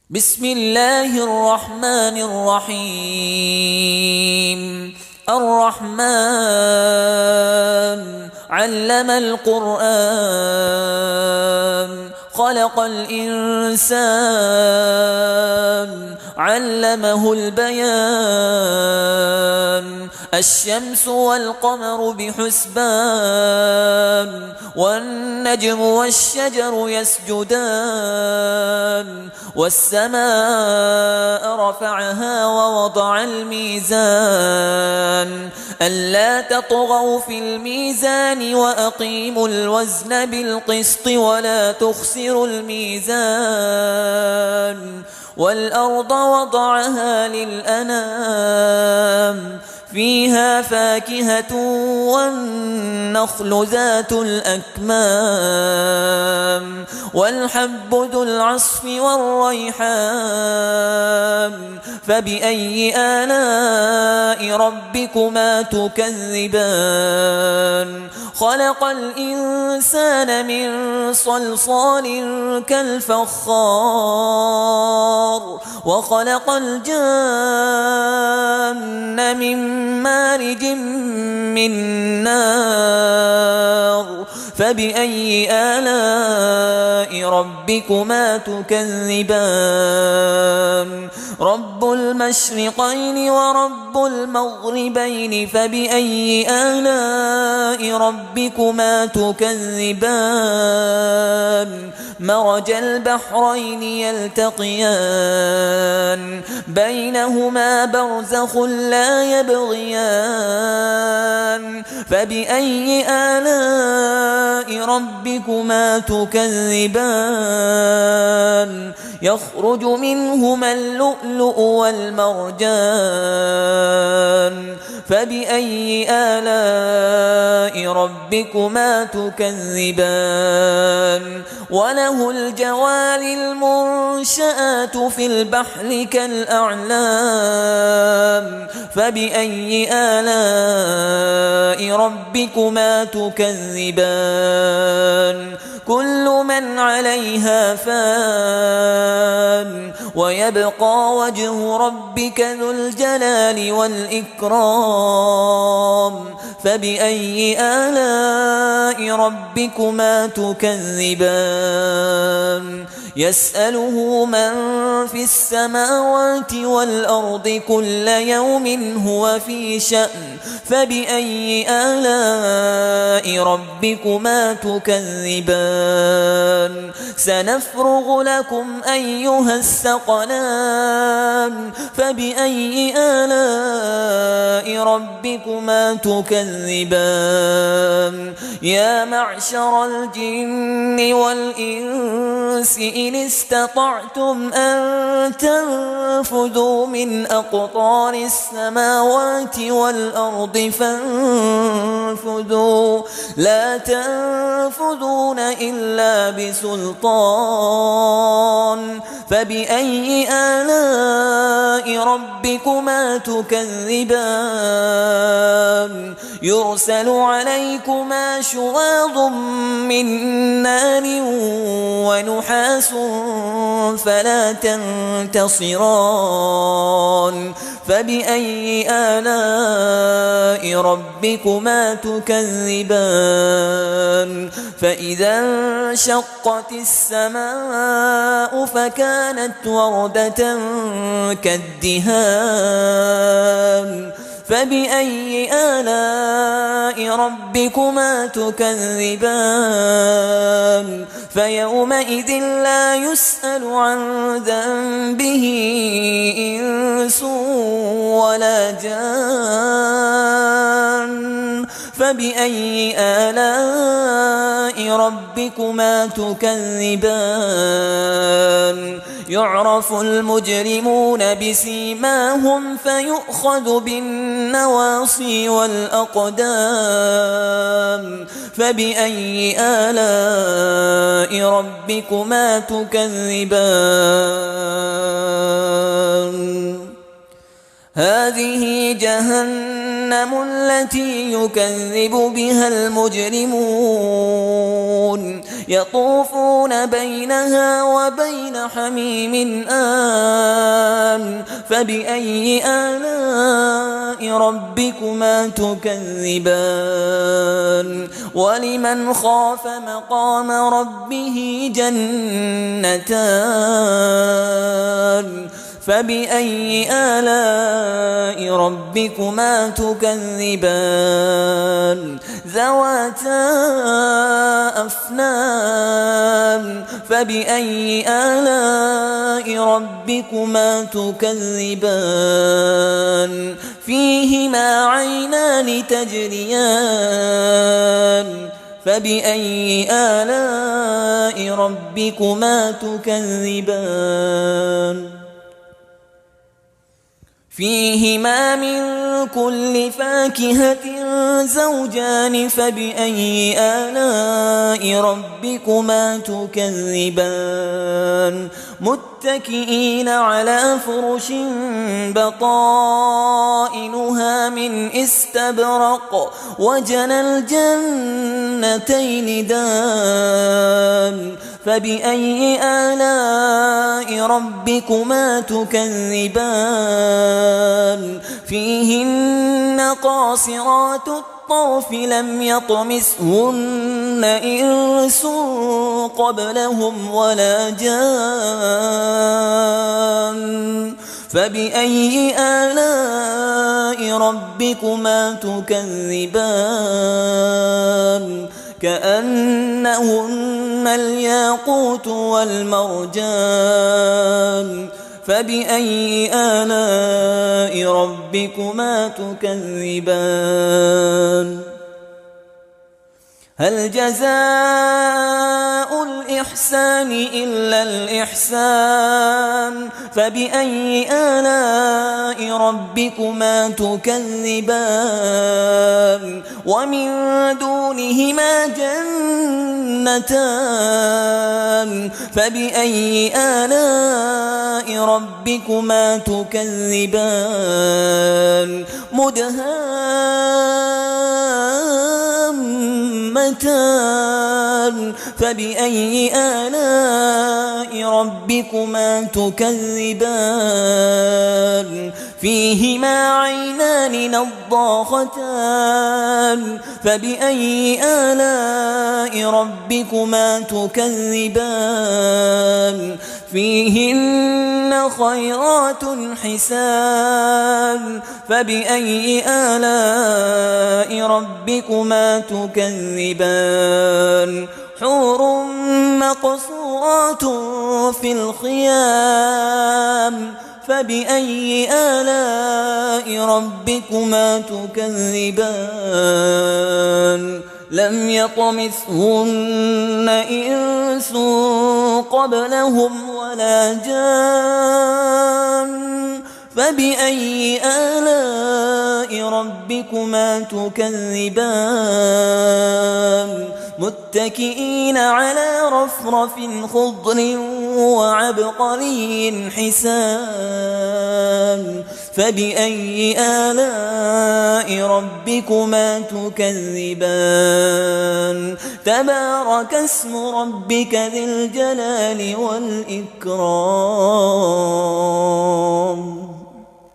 بسم الله الرحمن الرحيم. الرحمن علم القرآن خلق الإنسان علمه البيان. الشمس والقمر بحسبان والنجم والشجر يسجدان. والسماء رفعها ووضع الميزان ألا تطغوا في الميزان وأقيموا الوزن بالقسط ولا تخسروا الميزان. والأرض وضعها للأنام فيها فاكهة والنخل ذات الأكمام والحب ذو العصف والريحان. فبأي آلاء ربكما تكذبان؟ خلق الإنسان من صلصال كالفخار وخلق الجان من مارج من نار. فبأي آلاء ربكما تكذبان؟ رب المشرقين ورب المغربين فبأي آلاء ربكما تكذبان؟ مرج البحرين يلتقيان بينهما برزخ لا يبغيان. فبأي آلاء ربكما تكذبان؟ يخرج منهما اللؤلؤ والمرجان. فبأي آلاء ربكما تكذبان؟ وله الجوار المنشآت في البحر كالأعلام. فبأي آلاء ربكما تكذبان؟ كل من عليها فان ويبقى وجه ربك ذو الجلال والإكرام. فبأي آلاء ربكما تكذبان؟ يسأله من في السماوات والأرض كل يوم هو في شأن. فبأي آلاء ربكما تكذبان؟ سنفرغ لكم أيها الثقلان. فبأي آلاء ربكما تكذبان؟ يا معشر الجن والإنس إن استطعتم أن تنفذوا من أقطار السماوات والأرض فانفذوا لا تنفذون إلا بسلطان. فبأي آلاء ربكما تكذبان؟ يرسل عليكما شواظ من نار ونحاس فلا تنتصران. فبأي آلاء ربكما تكذبان؟ فإذا انشقت السماء فكانت وردة كالدهان. فبأي آلاء ربكما تكذبان؟ فيومئذ لا يسأل عن ذنبه إنس ولا جان. فبأي آلاء ربكما تكذبان؟ يعرف المجرمون بسيماهم فيؤخذ بالنواصي والأقدام. فبأي آلاء ربكما تكذبان؟ هذه جهنم التي يكذب بها المجرمون يطوفون بينها وبين حميم آن فبأي آلاء ربكما تكذبان ولمن خاف مقام ربه جنتان فبأي آلاء ربكما تكذبان ذواتا أفنان فبأي آلاء ربكما تكذبان فيهما عينان تجريان فبأي آلاء ربكما تكذبان فيهما من كل فاكهة زوجان فبأي آلاء ربكما تكذبان متكئين على فرش بطائنها من استبرق وجنى الجنتين دان فبأي آلاء ربكما تكذبان فيهن قاصرات الطرف لم يطمثهن إنس قبلهم ولا جان فبأي آلاء ربكما تكذبان كأنهن الياقوت والمرجان فبأي آلاء ربكما تكذبان هل جزاء الإحسان إلا الإحسان فبأي آلاء ربكما تكذبان ومن دونهما جنتان فبأي آلاء ربكما تكذبان مدهامتان فبأي آلاء ربكما تكذبان فيهما عينان نضاختان فبأي آلاء ربكما تكذبان فيهن خيرات حسان فبأي آلاء ربكما تكذبان حور مقصورات في الخيام فبأي آلاء ربكما تكذبان لم يطمثهن إنس قبلهم ولا جان فبأي آلاء ربكما تكذبان متكئين على رفرف خضر وعبقري حسان فبأي آلاء ربكما تكذبان تبارك اسم ربك ذي الجلال والإكرام